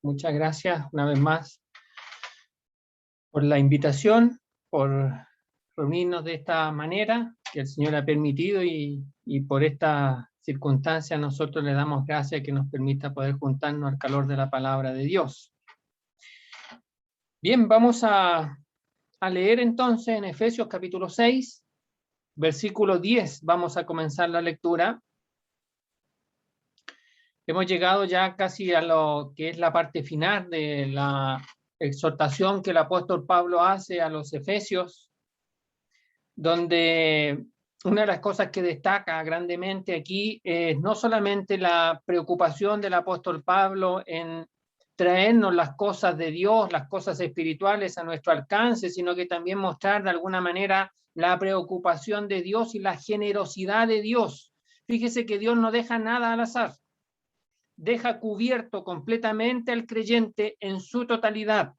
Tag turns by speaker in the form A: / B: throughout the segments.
A: Muchas gracias una vez más por la invitación, por reunirnos de esta manera que el Señor ha permitido y por esta circunstancia nosotros le damos gracias que nos permita poder juntarnos al calor de la palabra de Dios. Bien, vamos a leer entonces en Efesios capítulo 6, versículo 10. Vamos a comenzar la lectura. Hemos llegado ya casi a lo que es la parte final de la exhortación que el apóstol Pablo hace a los efesios, donde una de las cosas que destaca grandemente aquí es no solamente la preocupación del apóstol Pablo en traernos las cosas de Dios, las cosas espirituales a nuestro alcance, sino que también mostrar de alguna manera la preocupación de Dios y la generosidad de Dios. Fíjese que Dios no deja nada al azar. Deja cubierto completamente al creyente en su totalidad,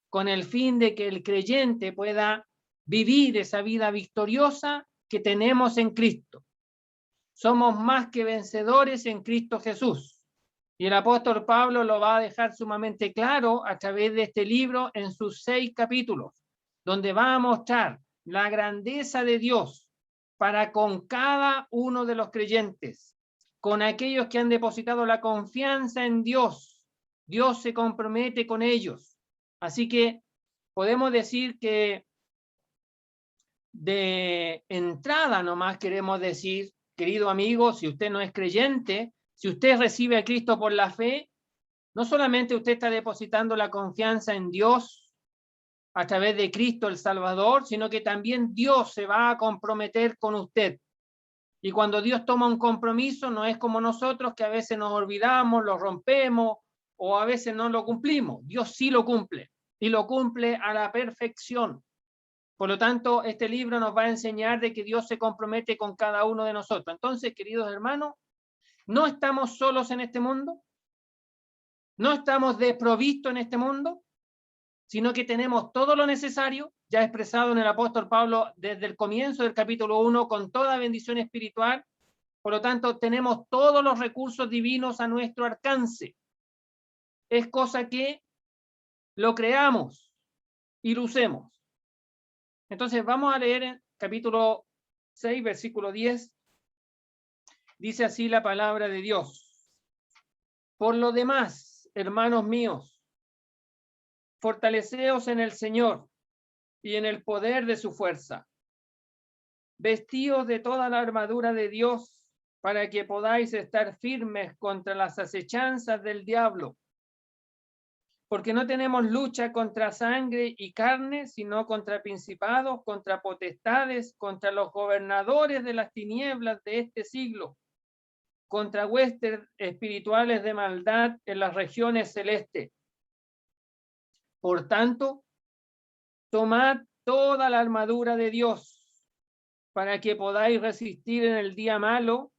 A: con el fin de que el creyente pueda vivir esa vida victoriosa que tenemos en Cristo. Somos más que vencedores en Cristo Jesús. Y el apóstol Pablo lo va a dejar sumamente claro a través de este libro en sus 6 capítulos, donde va a mostrar la grandeza de Dios para con cada uno de los creyentes, con aquellos que han depositado la confianza en Dios. Dios se compromete con ellos. Así que podemos decir que de entrada nomás queremos decir, querido amigo, si usted no es creyente, si usted recibe a Cristo por la fe, no solamente usted está depositando la confianza en Dios a través de Cristo el Salvador, sino que también Dios se va a comprometer con usted. Y cuando Dios toma un compromiso, no es como nosotros que a veces nos olvidamos, lo rompemos o a veces no lo cumplimos. Dios sí lo cumple y lo cumple a la perfección. Por lo tanto, este libro nos va a enseñar de que Dios se compromete con cada uno de nosotros. Entonces, queridos hermanos, no estamos solos en este mundo, no estamos desprovistos en este mundo, sino que tenemos todo lo necesario, ya expresado en el apóstol Pablo desde el comienzo del capítulo 1, con toda bendición espiritual. Por lo tanto, tenemos todos los recursos divinos a nuestro alcance. Es cosa que lo creamos y lo usemos. Entonces, vamos a leer en capítulo 6, versículo 10. Dice así la palabra de Dios. Por lo demás, hermanos míos, fortaleceos en el Señor y en el poder de su fuerza. Vestíos de toda la armadura de Dios para que podáis estar firmes contra las acechanzas del diablo. Porque no tenemos lucha contra sangre y carne, sino contra principados, contra potestades, contra los gobernadores de las tinieblas de este siglo, contra huestes espirituales de maldad en las regiones celestes. Por tanto, tomad toda la armadura de Dios para que podáis resistir en el día malo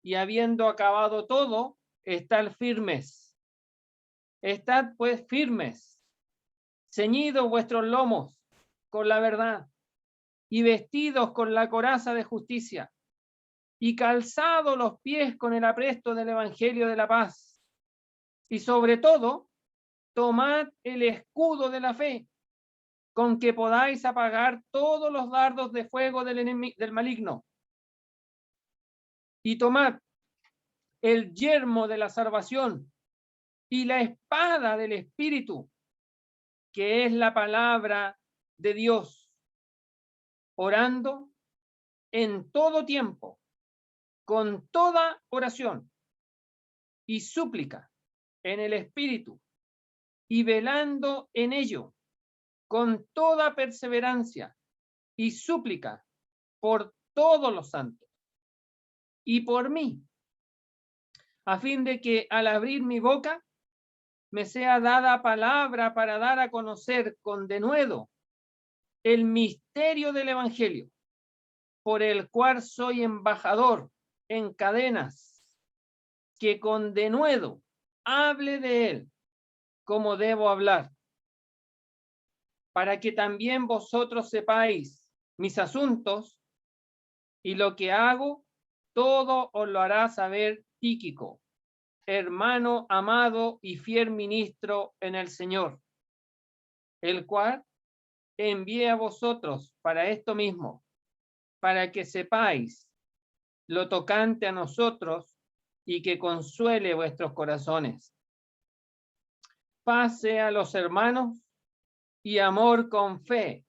A: y habiendo acabado todo, estar firmes. Estad pues firmes, ceñidos vuestros lomos con la verdad y vestidos con la coraza de justicia y calzados los pies con el apresto del evangelio de la paz. Y sobre todo, tomad el escudo de la fe, con que podáis apagar todos los dardos de fuego del maligno. Y tomad el yelmo de la salvación y la espada del Espíritu, que es la palabra de Dios, orando en todo tiempo, con toda oración y súplica en el Espíritu, y velando en ello con toda perseverancia y súplica por todos los santos y por mí, a fin de que al abrir mi boca me sea dada palabra para dar a conocer con denuedo el misterio del Evangelio, por el cual soy embajador en cadenas, que con denuedo hable de él como debo hablar, para que también vosotros sepáis mis asuntos, y lo que hago, todo os lo hará saber Tíquico, hermano amado y fiel ministro en el Señor, el cual envié a vosotros para esto mismo, para que sepáis lo tocante a nosotros y que consuele vuestros corazones. Paz sea a los hermanos y amor con fe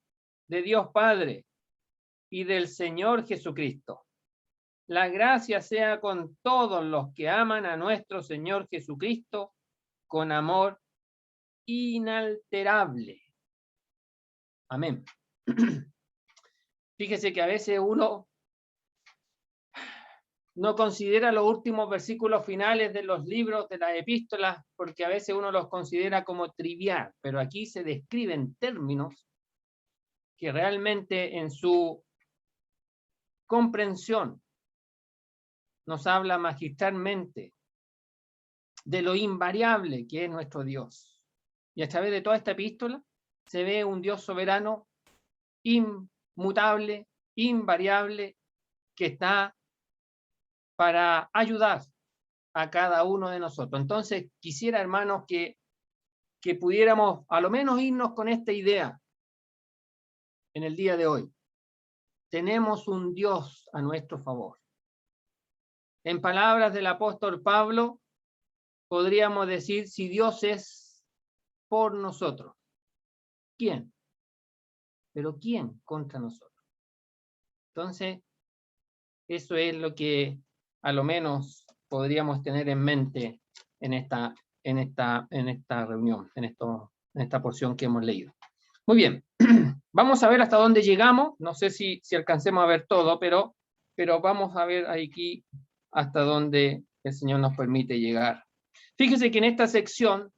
A: de Dios Padre y del Señor Jesucristo. La gracia sea con todos los que aman a nuestro Señor Jesucristo con amor inalterable. Amén. Fíjese que a veces uno no considera los últimos versículos finales de los libros, de las epístolas, porque a veces uno los considera como trivial, pero aquí se describen términos que realmente en su comprensión nos habla magistralmente de lo invariable que es nuestro Dios. Y a través de toda esta epístola se ve un Dios soberano, inmutable, invariable, que está para ayudar a cada uno de nosotros. Entonces, quisiera, hermanos, que pudiéramos a lo menos irnos con esta idea en el día de hoy. Tenemos un Dios a nuestro favor. En palabras del apóstol Pablo, podríamos decir, si Dios es por nosotros, ¿quién? Pero ¿quién contra nosotros? Entonces, eso es lo que a lo menos podríamos tener en mente en esta reunión, en esta porción que hemos leído. Muy bien, vamos a ver hasta dónde llegamos. No sé si alcancemos a ver todo, pero vamos a ver aquí hasta dónde el Señor nos permite llegar. Fíjese que en esta sección,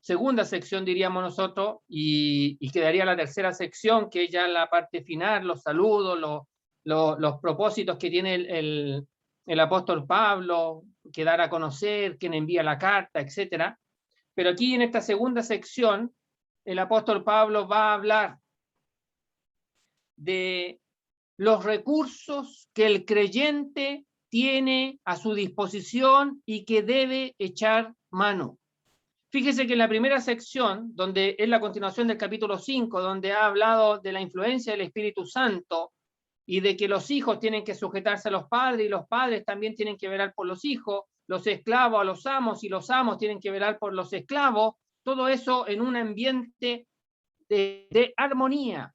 A: segunda sección diríamos nosotros, y quedaría la tercera sección, que es ya la parte final, los saludos, los propósitos que tiene el apóstol Pablo, que dar a conocer, quien envía la carta, etc. Pero aquí en esta segunda sección, el apóstol Pablo va a hablar de los recursos que el creyente tiene a su disposición y que debe echar mano. Fíjese que en la primera sección, donde es la continuación del capítulo 5, donde ha hablado de la influencia del Espíritu Santo y de que los hijos tienen que sujetarse a los padres y los padres también tienen que velar por los hijos, los esclavos a los amos y los amos tienen que velar por los esclavos, todo eso en un ambiente de armonía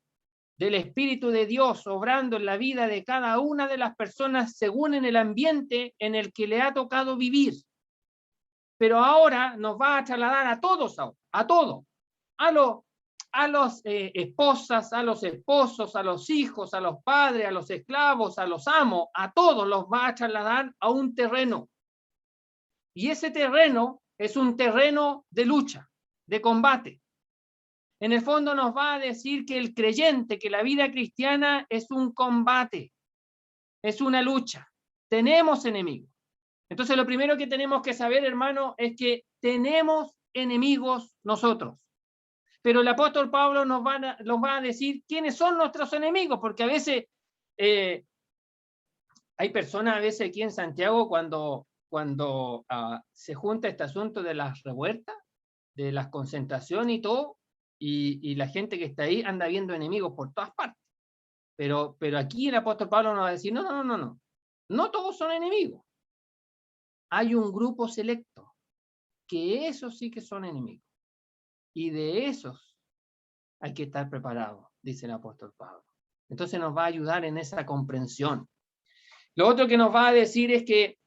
A: del Espíritu de Dios obrando en la vida de cada una de las personas según en el ambiente en el que le ha tocado vivir. Pero ahora nos va a trasladar a todos, a todos, a los esposas, a los esposos, a los hijos, a los padres, a los esclavos, a los amos, a todos los va a trasladar a un terreno. Y ese terreno es un terreno de lucha, de combate. En el fondo nos va a decir que el creyente, que la vida cristiana es un combate, es una lucha. Tenemos enemigos. Entonces lo primero que tenemos que saber, hermano, es que tenemos enemigos nosotros. Pero el apóstol Pablo nos va a decir quiénes son nuestros enemigos, porque a veces hay personas, a veces aquí en Santiago, cuando se junta este asunto de las revueltas, de las concentraciones y todo, y la gente que está ahí anda viendo enemigos por todas partes. Pero aquí el apóstol Pablo nos va a decir, no todos son enemigos. Hay un grupo selecto, que esos sí que son enemigos. Y de esos hay que estar preparados, dice el apóstol Pablo. Entonces nos va a ayudar en esa comprensión. Lo otro que nos va a decir es que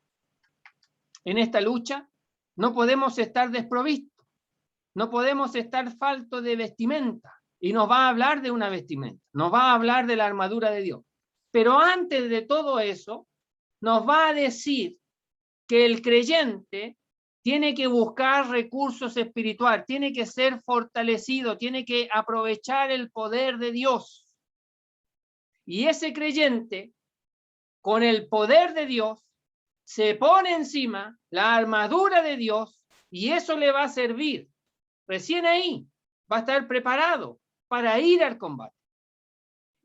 A: en esta lucha no podemos estar desprovistos, no podemos estar faltos de vestimenta. Y nos va a hablar de una vestimenta, nos va a hablar de la armadura de Dios. Pero antes de todo eso, nos va a decir que el creyente tiene que buscar recursos espirituales, tiene que ser fortalecido, tiene que aprovechar el poder de Dios. Y ese creyente, con el poder de Dios, se pone encima la armadura de Dios y eso le va a servir. Recién ahí va a estar preparado para ir al combate.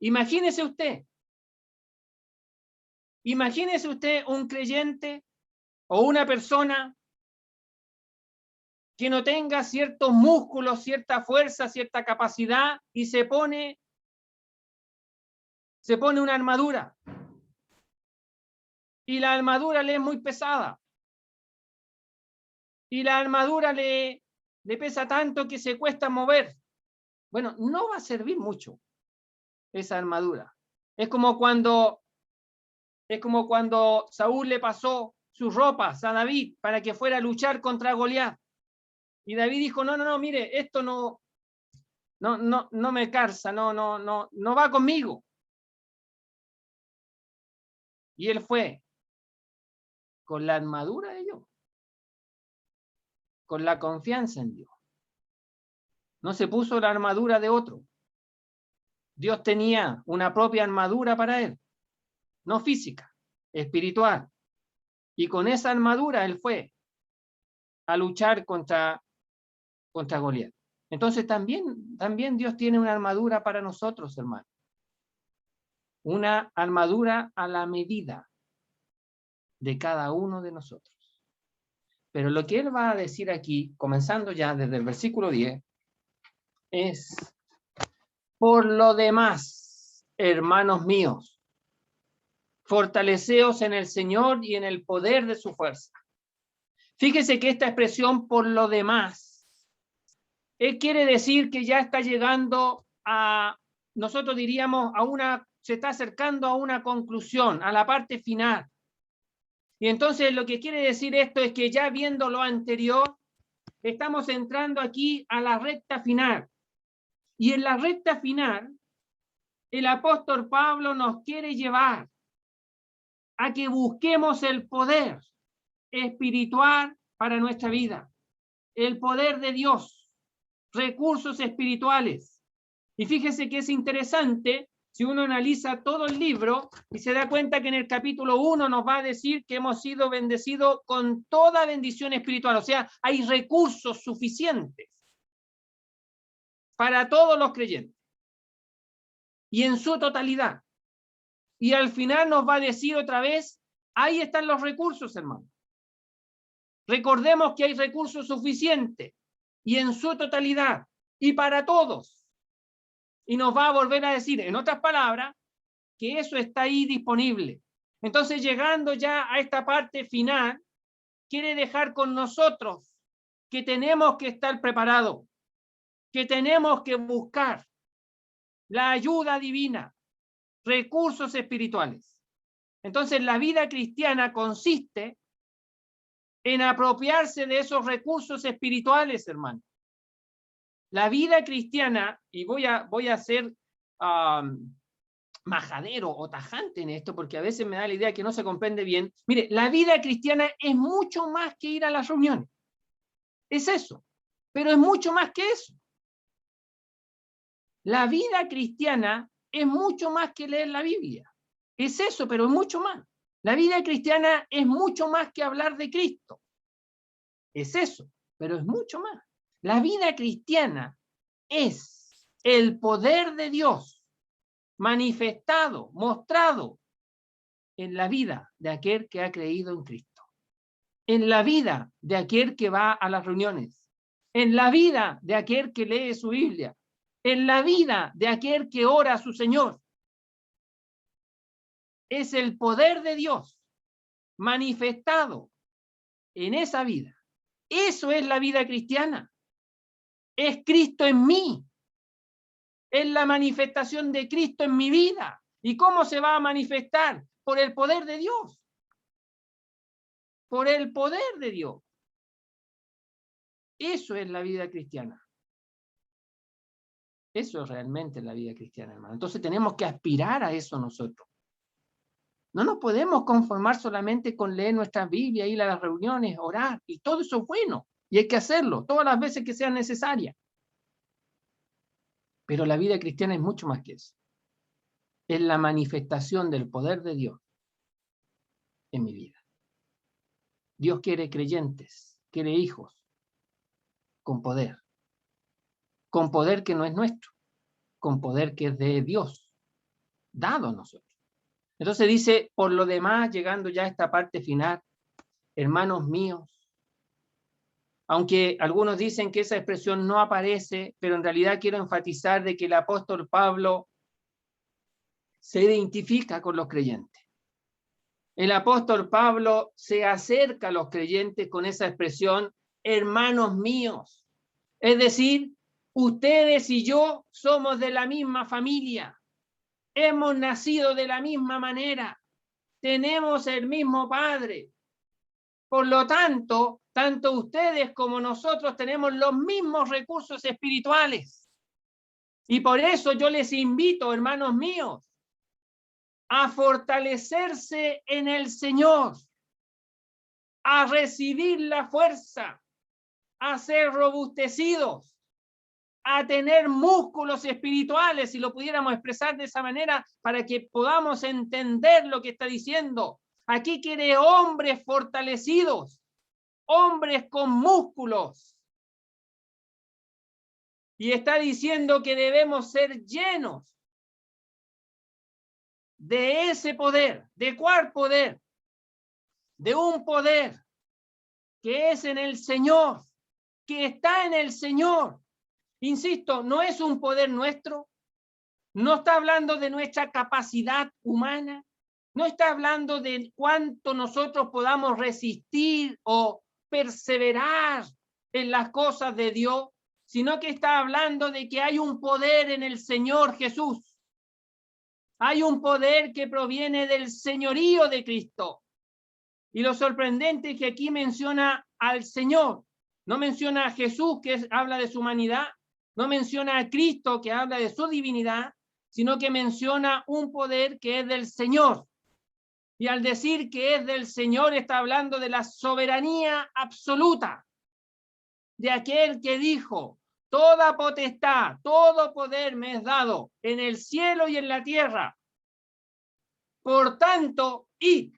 A: Imagínese usted un creyente o una persona que no tenga ciertos músculos, cierta fuerza, cierta capacidad, y se pone una armadura. Y la armadura le es muy pesada. Y la armadura le pesa tanto que se cuesta mover. Bueno, no va a servir mucho esa armadura. Es como cuando Saúl le pasó sus ropas a David para que fuera a luchar contra Goliat. Y David dijo, no, mire, esto no me calza, no va conmigo. Y él fue con la armadura de Dios, con la confianza en Dios. No se puso la armadura de otro. Dios tenía una propia armadura para él, no física, espiritual. Y con esa armadura él fue a luchar contra Goliat. Entonces también Dios tiene una armadura para nosotros, hermanos. Una armadura a la medida de cada uno de nosotros. Pero lo que él va a decir aquí, comenzando ya desde el versículo 10, es: por lo demás, hermanos míos, fortaleceos en el Señor y en el poder de su fuerza. Fíjese que esta expresión, por lo demás, él quiere decir que ya está llegando nosotros diríamos, se está acercando a una conclusión, a la parte final. Y entonces lo que quiere decir esto es que ya viendo lo anterior, estamos entrando aquí a la recta final. Y en la recta final, el apóstol Pablo nos quiere llevar a que busquemos el poder espiritual para nuestra vida, el poder de Dios, recursos espirituales. Y fíjese que es interesante si uno analiza todo el libro y se da cuenta que en el capítulo 1 nos va a decir que hemos sido bendecidos con toda bendición espiritual. O sea, hay recursos suficientes para todos los creyentes y en su totalidad. Y al final nos va a decir otra vez, ahí están los recursos, hermano. Recordemos que hay recursos suficientes y en su totalidad y para todos. Y nos va a volver a decir, en otras palabras, que eso está ahí disponible. Entonces, llegando ya a esta parte final, quiere dejar con nosotros que tenemos que estar preparados, que tenemos que buscar la ayuda divina, recursos espirituales. Entonces, la vida cristiana consiste en apropiarse de esos recursos espirituales, hermano. La vida cristiana, y voy a ser majadero o tajante en esto, porque a veces me da la idea que no se comprende bien. Mire, la vida cristiana es mucho más que ir a las reuniones. Es eso, pero es mucho más que eso. La vida cristiana es mucho más que leer la Biblia. Es eso, pero es mucho más. La vida cristiana es mucho más que hablar de Cristo. Es eso, pero es mucho más. La vida cristiana es el poder de Dios manifestado, mostrado en la vida de aquel que ha creído en Cristo, en la vida de aquel que va a las reuniones, en la vida de aquel que lee su Biblia, en la vida de aquel que ora a su Señor. Es el poder de Dios manifestado en esa vida. Eso es la vida cristiana. Es Cristo en mí. Es la manifestación de Cristo en mi vida. ¿Y cómo se va a manifestar? Por el poder de Dios. Por el poder de Dios. Eso es la vida cristiana. Eso es realmente la vida cristiana, hermano. Entonces tenemos que aspirar a eso nosotros. No nos podemos conformar solamente con leer nuestra Biblia, ir a las reuniones, orar, y todo eso es bueno, y hay que hacerlo todas las veces que sean necesarias. Pero la vida cristiana es mucho más que eso. Es la manifestación del poder de Dios en mi vida. Dios quiere creyentes, quiere hijos con poder que no es nuestro, con poder que es de Dios, dado a nosotros. Entonces dice, por lo demás, llegando ya a esta parte final, hermanos míos, Aunque algunos dicen que esa expresión no aparece, pero en realidad quiero enfatizar de que el apóstol Pablo se identifica con los creyentes. El apóstol Pablo se acerca a los creyentes con esa expresión, hermanos míos. Es decir, ustedes y yo somos de la misma familia, hemos nacido de la misma manera, tenemos el mismo Padre. Por lo tanto, tanto ustedes como nosotros tenemos los mismos recursos espirituales. Y por eso yo les invito, hermanos míos, a fortalecerse en el Señor, a recibir la fuerza, a ser robustecidos, a tener músculos espirituales, si lo pudiéramos expresar de esa manera, para que podamos entender lo que está diciendo. Aquí quiere hombres fortalecidos, hombres con músculos. Y está diciendo que debemos ser llenos de ese poder. ¿De cuál poder? De un poder que es en el Señor, que está en el Señor. Insisto, no es un poder nuestro, no está hablando de nuestra capacidad humana, no está hablando de cuánto nosotros podamos resistir o perseverar en las cosas de Dios, sino que está hablando de que hay un poder en el Señor Jesús. Hay un poder que proviene del señorío de Cristo. Y lo sorprendente es que aquí menciona al Señor, no menciona a Jesús, que habla de su humanidad, no menciona a Cristo, que habla de su divinidad, sino que menciona un poder que es del Señor. Y al decir que es del Señor, está hablando de la soberanía absoluta, de aquel que dijo, toda potestad, todo poder me es dado en el cielo y en la tierra. Por tanto, y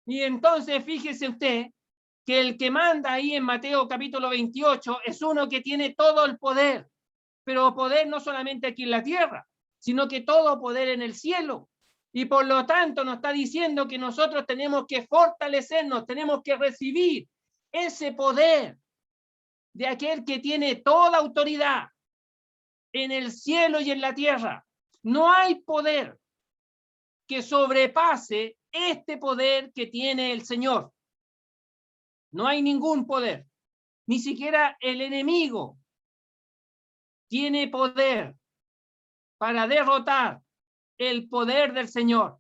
A: entonces fíjese usted que el que manda ahí en Mateo capítulo 28 es uno que tiene todo el poder, pero poder no solamente aquí en la tierra, sino que todo poder en el cielo. Y por lo tanto nos está diciendo que nosotros tenemos que fortalecernos, tenemos que recibir ese poder de aquel que tiene toda autoridad en el cielo y en la tierra. No hay poder que sobrepase este poder que tiene el Señor. No hay ningún poder, ni siquiera el enemigo tiene poder para derrotar el poder del Señor.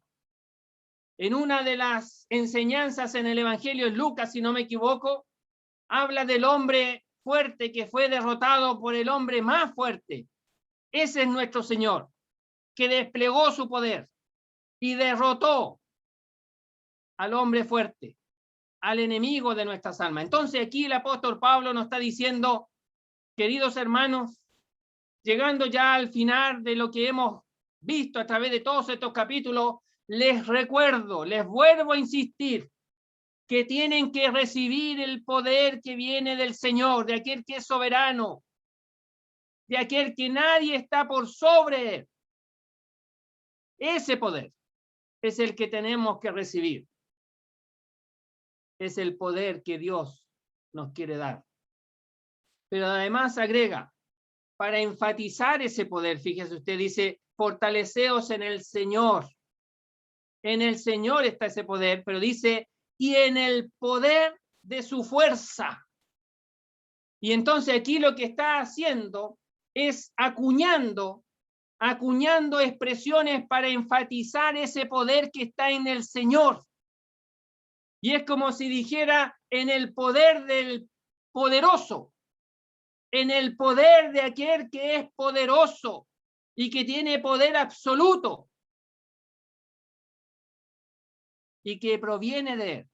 A: En una de las enseñanzas en el Evangelio en Lucas, si no me equivoco, habla del hombre fuerte que fue derrotado por el hombre más fuerte. Ese es nuestro Señor, que desplegó su poder y derrotó al hombre fuerte, al enemigo de nuestras almas. Entonces aquí el apóstol Pablo nos está diciendo, queridos hermanos, llegando ya al final de lo que hemos visto a través de todos estos capítulos, les recuerdo, les vuelvo a insistir, que tienen que recibir el poder que viene del Señor, de aquel que es soberano, de aquel que nadie está por sobre él. Ese poder es el que tenemos que recibir. Es el poder que Dios nos quiere dar. Pero además agrega, para enfatizar ese poder, fíjese usted, dice, fortaleceos en el Señor. En el Señor está ese poder, pero dice, y en el poder de su fuerza. Y entonces aquí lo que está haciendo es acuñando expresiones para enfatizar ese poder que está en el Señor. Y es como si dijera en el poder del poderoso, en el poder de aquel que es poderoso y que tiene poder absoluto y que proviene de él.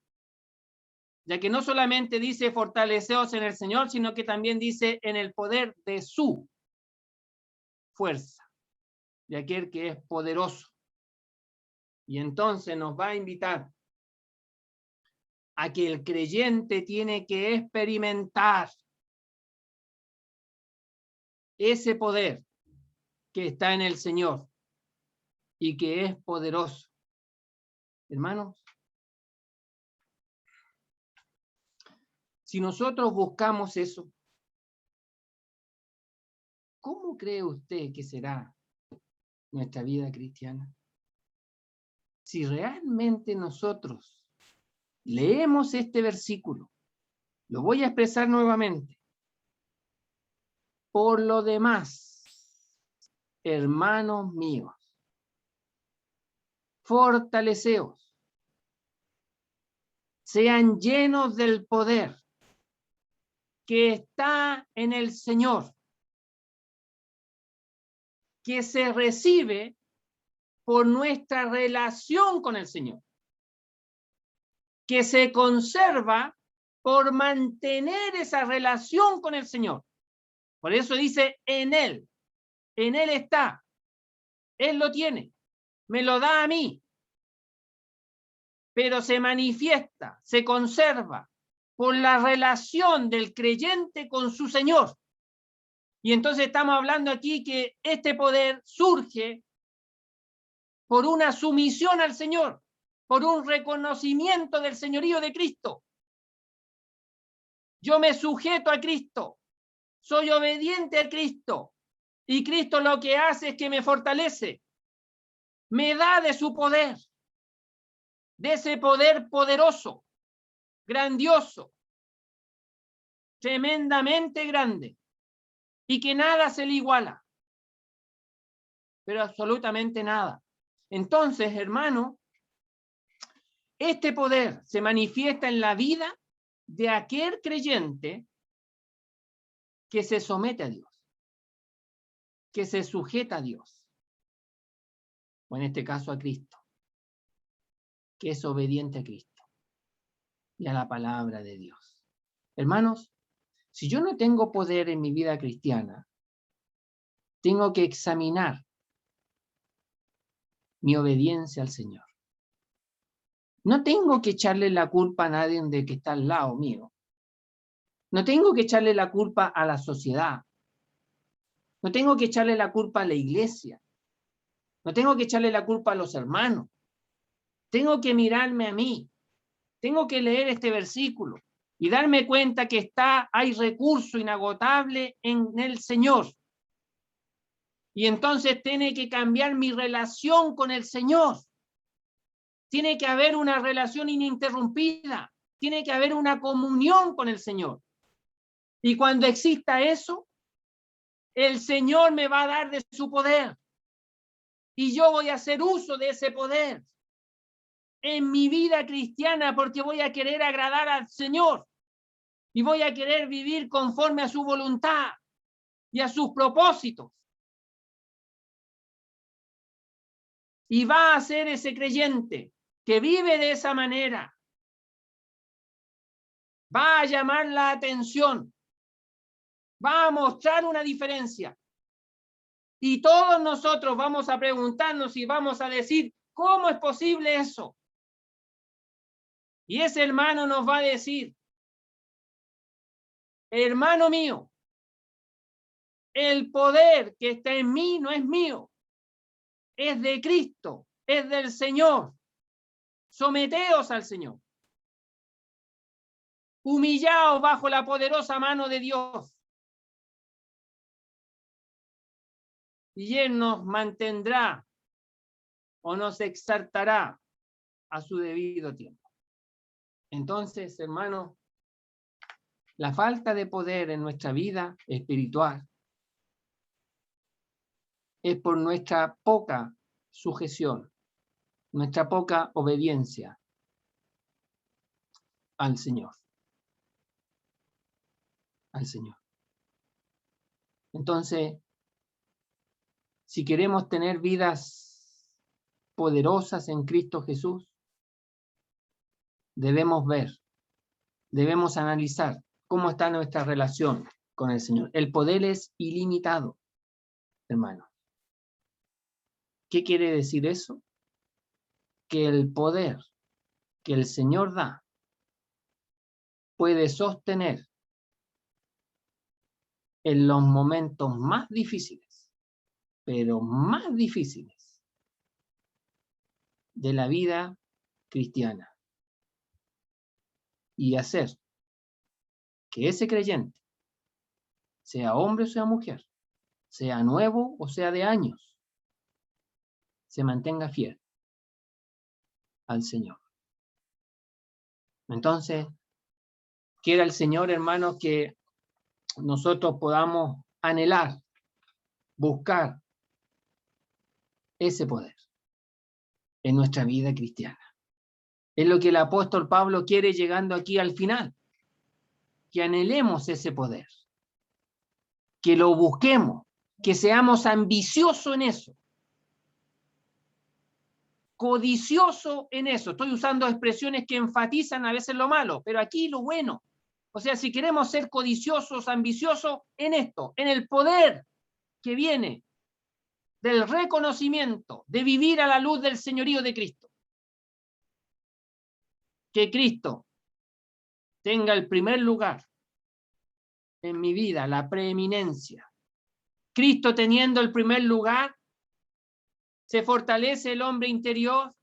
A: Ya que no solamente dice fortaleceos en el Señor, sino que también dice en el poder de su fuerza, de aquel que es poderoso. Y entonces nos va a invitar a que el creyente tiene que experimentar ese poder que está en el Señor y que es poderoso. Hermanos, Si nosotros buscamos eso, ¿cómo cree usted que será nuestra vida cristiana? Si realmente nosotros leemos este versículo, lo voy a expresar nuevamente. Por lo demás, hermanos míos, fortaleceos, sean llenos del poder que está en el Señor, que se recibe por nuestra relación con el Señor, que se conserva por mantener esa relación con el Señor. Por eso dice en Él está, Él lo tiene, me lo da a mí, pero se manifiesta, se conserva por la relación del creyente con su Señor. Y entonces estamos hablando aquí que este poder surge por una sumisión al Señor, por un reconocimiento del señorío de Cristo. Yo me sujeto a Cristo, soy obediente a Cristo, y Cristo lo que hace es que me fortalece, me da de su poder, de ese poder poderoso, grandioso, tremendamente grande, y que nada se le iguala, pero absolutamente nada. Entonces, hermano, este poder se manifiesta en la vida de aquel creyente que se somete a Dios, que se sujeta a Dios, o en este caso a Cristo, que es obediente a Cristo y a la palabra de Dios. Hermanos, si yo no tengo poder en mi vida cristiana, tengo que examinar mi obediencia al Señor. No tengo que echarle la culpa a nadie de que está al lado mío. No tengo que echarle la culpa a la sociedad. No tengo que echarle la culpa a la iglesia. No tengo que echarle la culpa a los hermanos. Tengo que mirarme a mí. Tengo que leer este versículo y darme cuenta que hay recurso inagotable en el Señor. Y entonces tiene que cambiar mi relación con el Señor. Tiene que haber una relación ininterrumpida. Tiene que haber una comunión con el Señor. Y cuando exista eso, el Señor me va a dar de su poder. Y yo voy a hacer uso de ese poder en mi vida cristiana porque voy a querer agradar al Señor. Y voy a querer vivir conforme a su voluntad y a sus propósitos. Y va a ser ese creyente que vive de esa manera. Va a llamar la atención. Va a mostrar una diferencia. Y todos nosotros vamos a preguntarnos y vamos a decir, ¿cómo es posible eso? Y ese hermano nos va a decir, hermano mío, el poder que está en mí no es mío, es de Cristo, es del Señor. Someteos al Señor. Humillaos bajo la poderosa mano de Dios. Y Él nos mantendrá o nos exaltará a su debido tiempo. Entonces, hermanos, la falta de poder en nuestra vida espiritual es por nuestra poca sujeción, nuestra poca obediencia al Señor. Al Señor. Entonces, si queremos tener vidas poderosas en Cristo Jesús, debemos ver, debemos analizar cómo está nuestra relación con el Señor. El poder es ilimitado, hermano. ¿Qué quiere decir eso? Que el poder que el Señor da puede sostener en los momentos más difíciles, pero más difíciles de la vida cristiana y hacer que ese creyente, sea hombre o sea mujer, sea nuevo o sea de años, se mantenga fiel al Señor. Entonces, quiera el Señor, hermanos, que nosotros podamos anhelar, buscar ese poder en nuestra vida cristiana. Es lo que el apóstol Pablo quiere llegando aquí al final, que anhelemos ese poder, que lo busquemos, que seamos ambiciosos en eso, codicioso en eso. Estoy usando expresiones que enfatizan a veces lo malo, pero aquí lo bueno. O sea, si queremos ser codiciosos, ambiciosos en esto, en el poder que viene del reconocimiento, de vivir a la luz del señorío de Cristo. Que Cristo tenga el primer lugar en mi vida, la preeminencia. Cristo teniendo el primer lugar, se fortalece el hombre interior,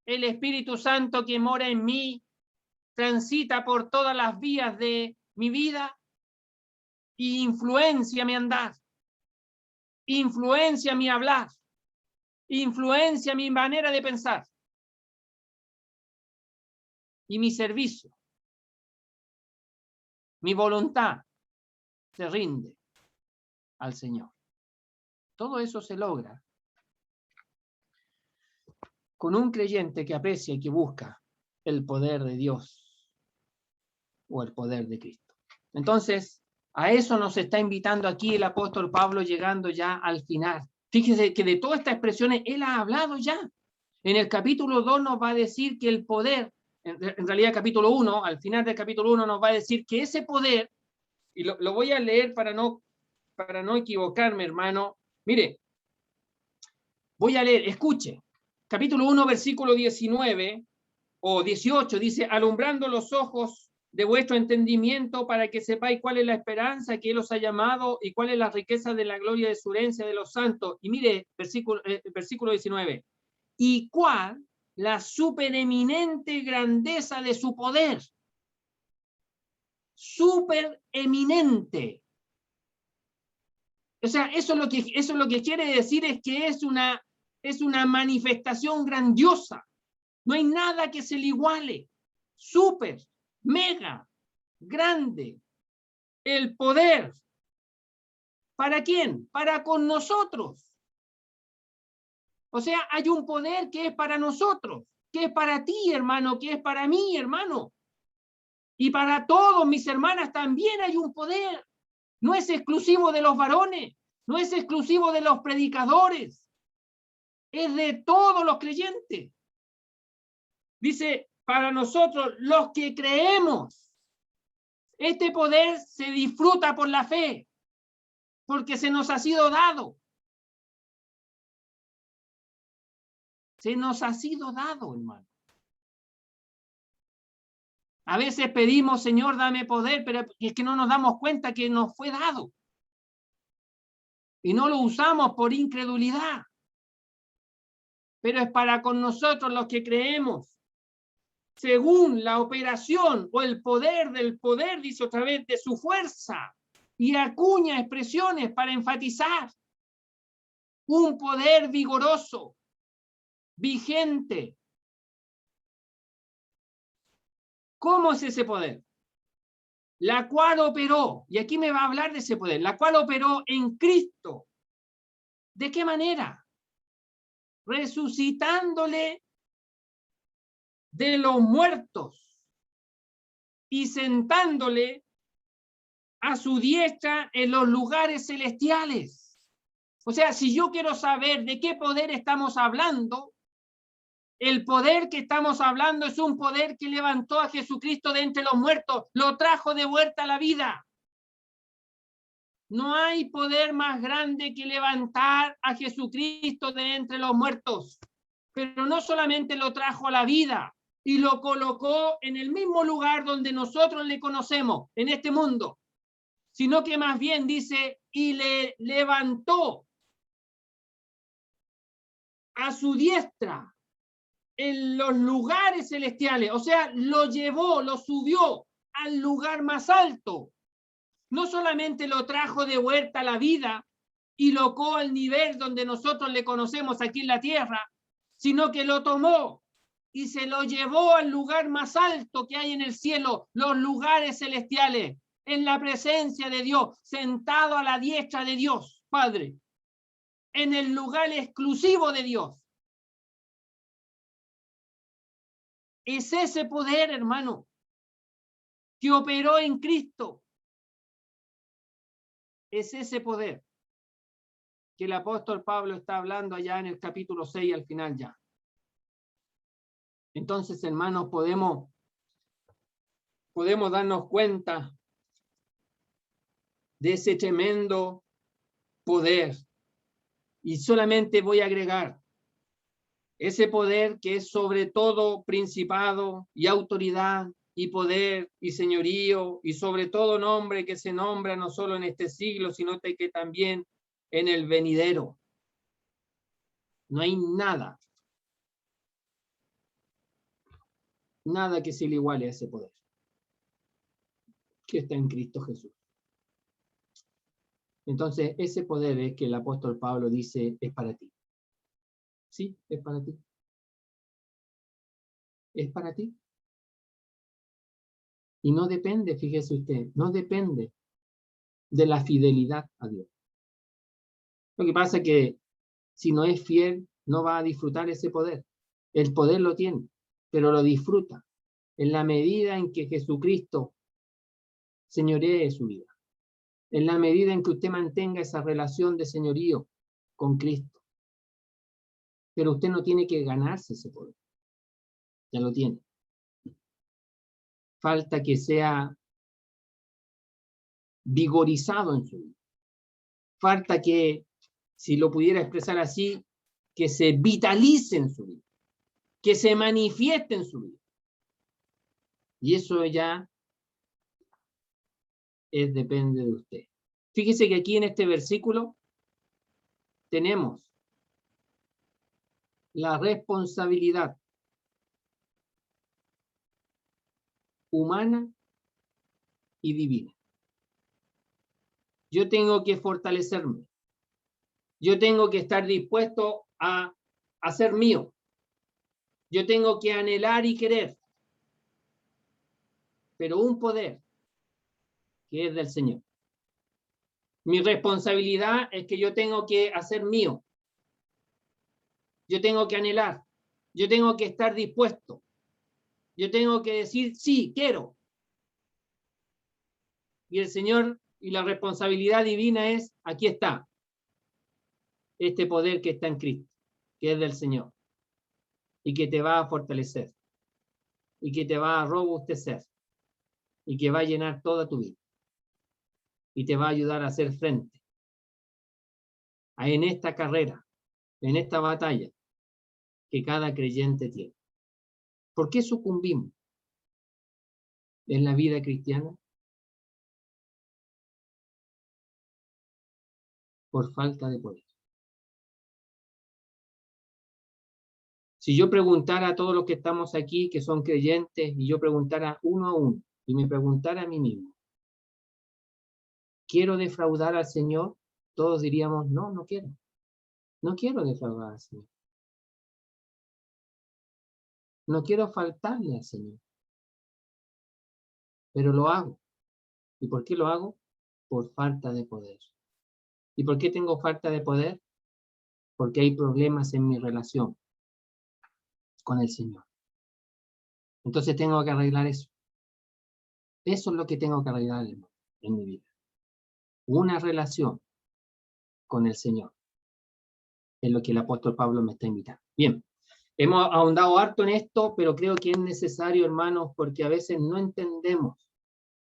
A: el Espíritu Santo que mora en mí, transita por todas las vías de mi vida e influencia mi andar, influencia mi hablar, influencia mi manera de pensar y mi servicio, mi voluntad se rinde al Señor. Todo eso se logra con un creyente que aprecia y que busca el poder de Dios o el poder de Cristo. Entonces, a eso nos está invitando aquí el apóstol Pablo llegando ya al final. Fíjese que de todas estas expresiones él ha hablado ya. En el capítulo 2 nos va a decir que el poder, en realidad capítulo 1, al final del capítulo 1 nos va a decir que ese poder, y lo voy a leer para no equivocarme, hermano. Mire, voy a leer, escuche. Capítulo 1, versículo 19 o 18, dice, alumbrando los ojos de vuestro entendimiento para que sepáis cuál es la esperanza que Él os ha llamado y cuál es la riqueza de la gloria de su herencia de los santos. Y mire, versículo 19, y cuál la supereminente grandeza de su poder. Supereminente. O sea, eso es lo que quiere decir es que es una manifestación grandiosa. No hay nada que se le iguale. Súper, mega, grande. El poder. ¿Para quién? Para con nosotros. O sea, hay un poder que es para nosotros, que es para ti, hermano, que es para mí, hermano. Y para todos mis hermanas también hay un poder. No es exclusivo de los varones, no es exclusivo de los predicadores. Es de todos los creyentes. Dice, para nosotros, los que creemos, este poder se disfruta por la fe, porque se nos ha sido dado. Se nos ha sido dado, hermano. A veces pedimos, Señor, dame poder, pero es que no nos damos cuenta que nos fue dado. Y no lo usamos por incredulidad. Pero es para con nosotros los que creemos. Según la operación o el poder del poder, dice otra vez, de su fuerza, y acuña expresiones para enfatizar un poder vigoroso, vigente. ¿Cómo es ese poder? La cual operó, y aquí me va a hablar de ese poder, la cual operó en Cristo. ¿De qué manera? Resucitándole de los muertos y sentándole a su diestra en los lugares celestiales. O sea, si yo quiero saber de qué poder estamos hablando, el poder que estamos hablando es un poder que levantó a Jesucristo de entre los muertos, lo trajo de vuelta a la vida. No hay poder más grande que levantar a Jesucristo de entre los muertos, pero no solamente lo trajo a la vida y lo colocó en el mismo lugar donde nosotros le conocemos, en este mundo, sino que más bien dice, y le levantó a su diestra en los lugares celestiales, o sea, lo llevó, lo subió al lugar más alto, no solamente lo trajo de vuelta a la vida y lo colocó al nivel donde nosotros le conocemos aquí en la tierra, sino que lo tomó y se lo llevó al lugar más alto que hay en el cielo, los lugares celestiales, en la presencia de Dios, sentado a la diestra de Dios, Padre, en el lugar exclusivo de Dios. Es ese poder, hermano, que operó en Cristo. Es ese poder que el apóstol Pablo está hablando allá en el capítulo 6 al final ya. Entonces, hermanos, podemos darnos cuenta de ese tremendo poder. Y solamente voy a agregar ese poder que es sobre todo principado y autoridad y poder y señorío y sobre todo nombre que se nombra no solo en este siglo, sino que también en el venidero. No hay nada que se le iguale a ese poder que está en Cristo Jesús. Entonces, ese poder es que el apóstol Pablo dice, es para ti. Sí, es para ti. Es para ti. Y no depende, fíjese usted, no depende de la fidelidad a Dios. Lo que pasa es que si no es fiel, no va a disfrutar ese poder. El poder lo tiene, pero lo disfruta en la medida en que Jesucristo señoree su vida. En la medida en que usted mantenga esa relación de señorío con Cristo. Pero usted no tiene que ganarse ese poder. Ya lo tiene. Falta que sea vigorizado en su vida. Falta que, si lo pudiera expresar así, que se vitalice en su vida. Que se manifieste en su vida. Y eso ya depende de usted. Fíjese que aquí en este versículo tenemos la responsabilidad humana y divina. Yo tengo que fortalecerme. Yo tengo que estar dispuesto a ser mío. Yo tengo que anhelar y querer. Pero un poder que es del Señor. Mi responsabilidad es que yo tengo que hacer mío. Yo tengo que anhelar. Yo tengo que estar dispuesto. Yo tengo que decir, sí, quiero. Y el Señor y la responsabilidad divina es, aquí está, este poder que está en Cristo, que es del Señor, y que te va a fortalecer, y que te va a robustecer, y que va a llenar toda tu vida, y te va a ayudar a hacer frente en esta carrera, en esta batalla que cada creyente tiene. ¿Por qué sucumbimos en la vida cristiana? Por falta de poder. Si yo preguntara a todos los que estamos aquí, que son creyentes, y yo preguntara uno a uno, y me preguntara a mí mismo, ¿quiero defraudar al Señor? Todos diríamos, no, no quiero. No quiero defraudar al Señor. No quiero faltarle al Señor. Pero lo hago. ¿Y por qué lo hago? Por falta de poder. ¿Y por qué tengo falta de poder? Porque hay problemas en mi relación con el Señor. Entonces tengo que arreglar eso. Eso es lo que tengo que arreglar en mi vida. Una relación con el Señor. Es lo que el apóstol Pablo me está invitando. Bien, hemos ahondado harto en esto, pero creo que es necesario, hermanos, porque a veces no entendemos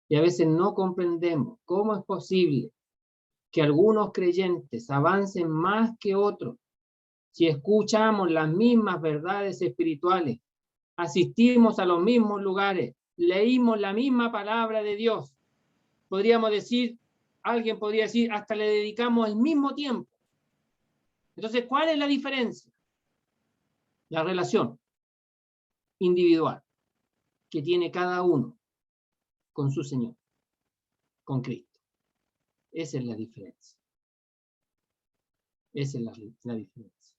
A: y a veces no comprendemos cómo es posible que algunos creyentes avancen más que otros si escuchamos las mismas verdades espirituales, asistimos a los mismos lugares, leímos la misma palabra de Dios. Podríamos decir, alguien podría decir, hasta le dedicamos el mismo tiempo. Entonces, ¿cuál es la diferencia? La relación individual que tiene cada uno con su Señor, con Cristo. Esa es la diferencia. Esa es la diferencia.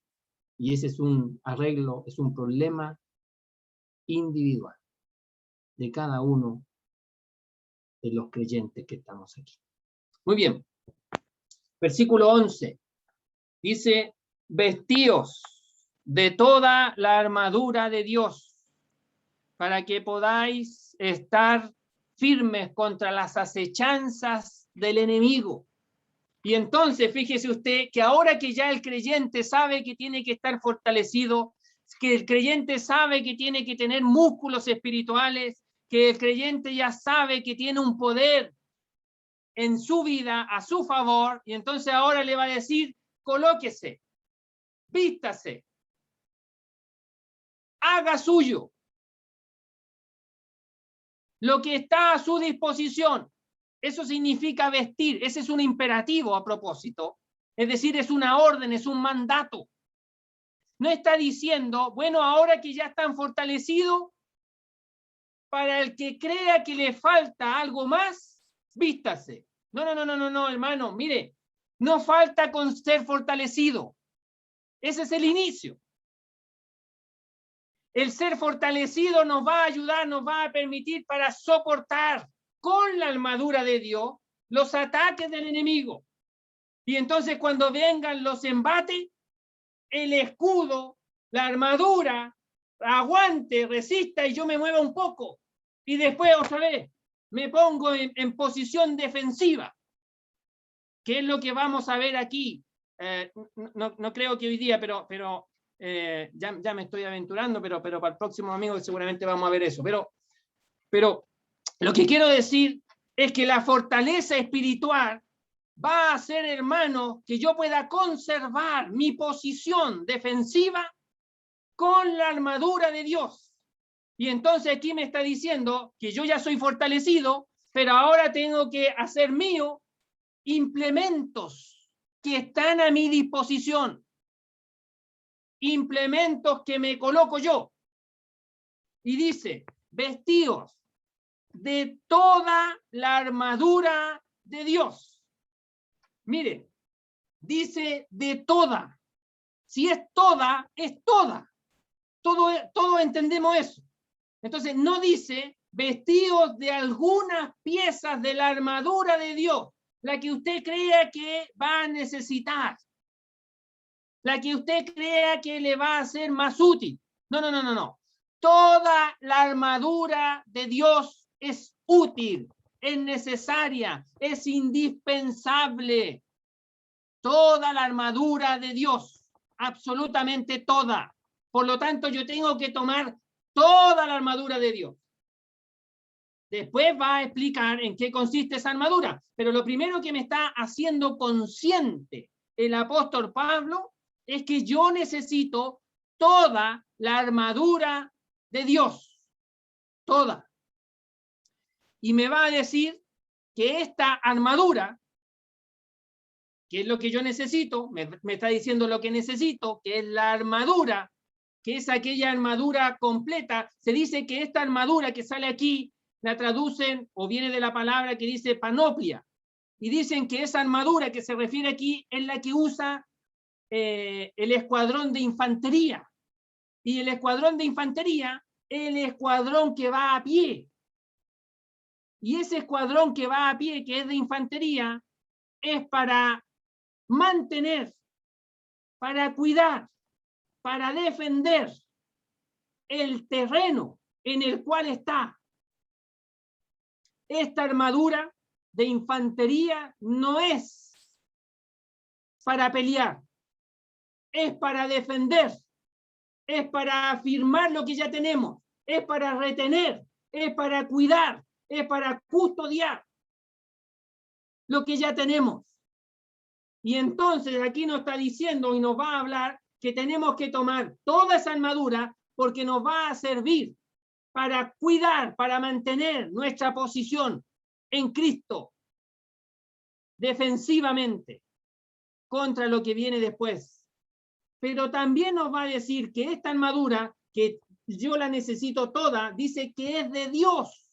A: Y ese es un arreglo, es un problema individual de cada uno de los creyentes que estamos aquí. Muy bien. Versículo 11. Dice, vestíos de toda la armadura de Dios, para que podáis estar firmes contra las acechanzas del enemigo. Y entonces, fíjese usted que ahora que ya el creyente sabe que tiene que estar fortalecido, que el creyente sabe que tiene que tener músculos espirituales, que el creyente ya sabe que tiene un poder en su vida a su favor, y entonces ahora le va a decir, colóquese, vístase, haga suyo lo que está a su disposición. Eso significa vestir, ese es un imperativo a propósito, es decir, es una orden, es un mandato. No está diciendo, bueno, ahora que ya están fortalecidos, para el que crea que le falta algo más, vístase. No, hermano, mire, no falta con ser fortalecido. Ese es el inicio. El ser fortalecido nos va a ayudar, nos va a permitir para soportar con la armadura de Dios los ataques del enemigo. Y entonces cuando vengan los embates, el escudo, la armadura, aguante, resista y yo me mueva un poco. Y después otra vez me pongo en posición defensiva, que es lo que vamos a ver aquí. No creo que hoy día, pero ya me estoy aventurando, pero para el próximo domingo seguramente vamos a ver eso. Pero lo que quiero decir es que la fortaleza espiritual va a hacer, hermano, que yo pueda conservar mi posición defensiva con la armadura de Dios. Y entonces aquí me está diciendo que yo ya soy fortalecido, pero ahora tengo que hacer mío implementos que están a mi disposición. Implementos que me coloco yo. Y dice, vestíos de toda la armadura de Dios. Mire, dice de toda. Si es toda, es toda. Todos entendemos eso. Entonces no dice vestidos de algunas piezas de la armadura de Dios, la que usted crea que va a necesitar, la que usted crea que le va a ser más útil. No. Toda la armadura de Dios es útil, es necesaria, es indispensable. Toda la armadura de Dios, absolutamente toda. Por lo tanto, yo tengo que tomar toda la armadura de Dios. Después va a explicar en qué consiste esa armadura. Pero lo primero que me está haciendo consciente el apóstol Pablo es que yo necesito toda la armadura de Dios. Toda. Y me va a decir que esta armadura, que es lo que yo necesito, me está diciendo lo que necesito, que es la armadura, que es aquella armadura completa. Se dice que esta armadura que sale aquí, la traducen o viene de la palabra que dice panoplia. Y dicen que esa armadura que se refiere aquí es la que usa el escuadrón de infantería. Y el escuadrón de infantería es el escuadrón que va a pie. Y ese escuadrón que va a pie, que es de infantería, es para mantener, para cuidar, para defender el terreno en el cual está. Esta armadura de infantería no es para pelear, es para defender, es para afirmar lo que ya tenemos, es para retener, es para cuidar, es para custodiar lo que ya tenemos. Y entonces aquí nos está diciendo y nos va a hablar que tenemos que tomar toda esa armadura porque nos va a servir para cuidar, para mantener nuestra posición en Cristo defensivamente contra lo que viene después. Pero también nos va a decir que esta armadura, que yo la necesito toda, dice que es de Dios.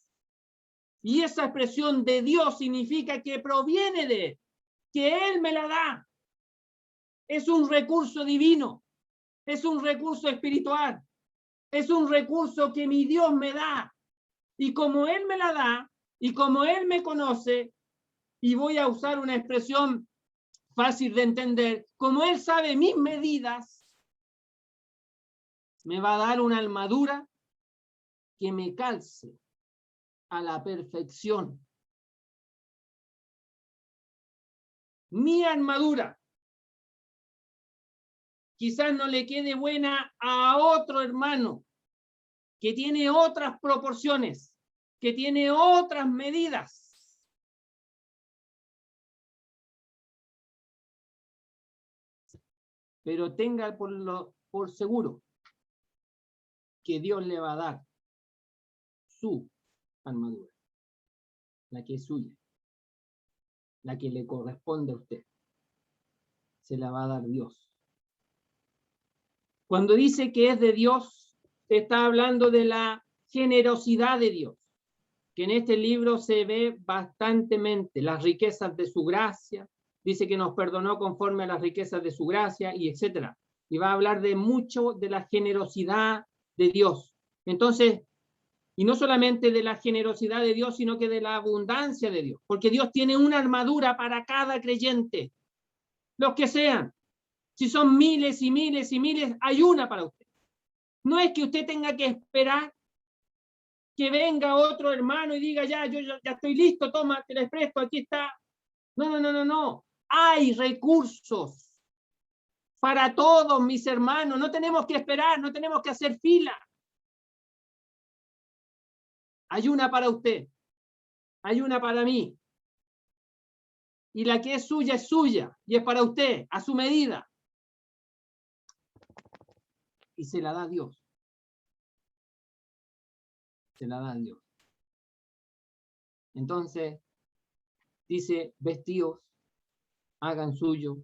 A: Y esa expresión de Dios significa que proviene de Él. que Él me la da. Es un recurso divino, es un recurso espiritual, es un recurso que mi Dios me da. Y como Él me la da, y como Él me conoce, y voy a usar una expresión fácil de entender, como Él sabe mis medidas, me va a dar una armadura que me calce a la perfección. Mi armadura quizás no le quede buena a otro hermano que tiene otras proporciones, que tiene otras medidas. Pero tenga por seguro que Dios le va a dar su armadura, la que es suya, la que le corresponde a usted. Se la va a dar Dios. Cuando dice que es de Dios, está hablando de la generosidad de Dios, que en este libro se ve bastantemente, las riquezas de su gracia, dice que nos perdonó conforme a las riquezas de su gracia, y etcétera. Y va a hablar de mucho de la generosidad de Dios. Entonces, y no solamente de la generosidad de Dios, sino que de la abundancia de Dios, porque Dios tiene una armadura para cada creyente, los que sean. Si son miles y miles y miles, hay una para usted. No es que usted tenga que esperar que venga otro hermano y diga, ya estoy listo, toma, te la presto, aquí está. No. Hay recursos para todos, mis hermanos. No tenemos que esperar, no tenemos que hacer fila. Hay una para usted, hay una para mí. Y la que es suya y es para usted, a su medida. Y se la da Dios. Se la da Dios. Entonces, dice, vestidos, hagan suyo,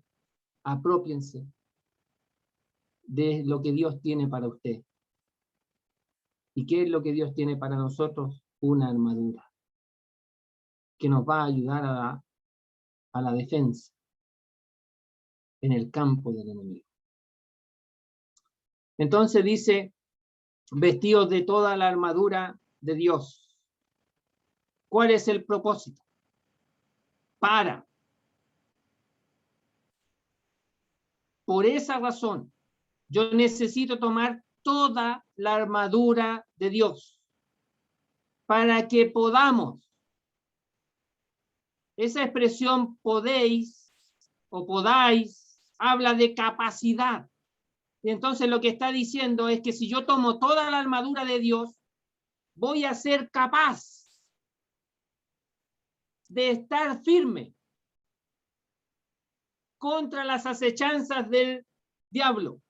A: apropiense de lo que Dios tiene para usted. ¿Y qué es lo que Dios tiene para nosotros? Una armadura que nos va a ayudar a la defensa en el campo del enemigo. Entonces dice, vestidos de toda la armadura de Dios. ¿Cuál es el propósito? Por esa razón, yo necesito tomar toda la armadura de Dios para que podamos. Esa expresión podéis o podáis habla de capacidad. Y entonces lo que está diciendo es que si yo tomo toda la armadura de Dios, voy a ser capaz de estar firme contra las acechanzas del diablo.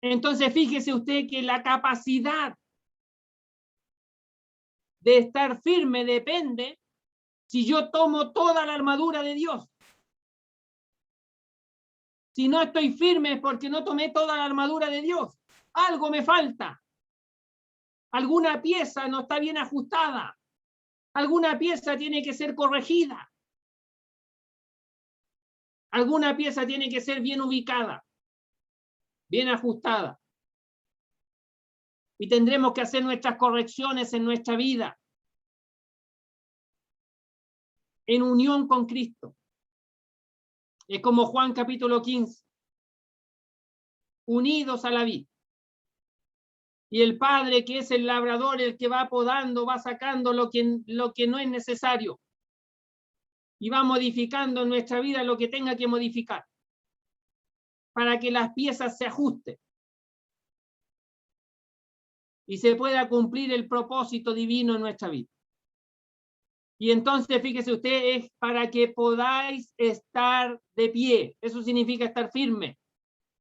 A: Entonces fíjese usted que la capacidad de estar firme depende si yo tomo toda la armadura de Dios. Si no estoy firme es porque no tomé toda la armadura de Dios. Algo me falta. Alguna pieza no está bien ajustada. Alguna pieza tiene que ser corregida. Alguna pieza tiene que ser bien ubicada, bien ajustada. Y tendremos que hacer nuestras correcciones en nuestra vida, en unión con Cristo. Es como Juan capítulo 15. Unidos a la vid. Y el Padre, que es el labrador, el que va podando, va sacando lo que no es necesario. Y va modificando en nuestra vida lo que tenga que modificar, para que las piezas se ajusten y se pueda cumplir el propósito divino en nuestra vida. Y entonces, fíjese usted, es para que podáis estar de pie. Eso significa estar firme.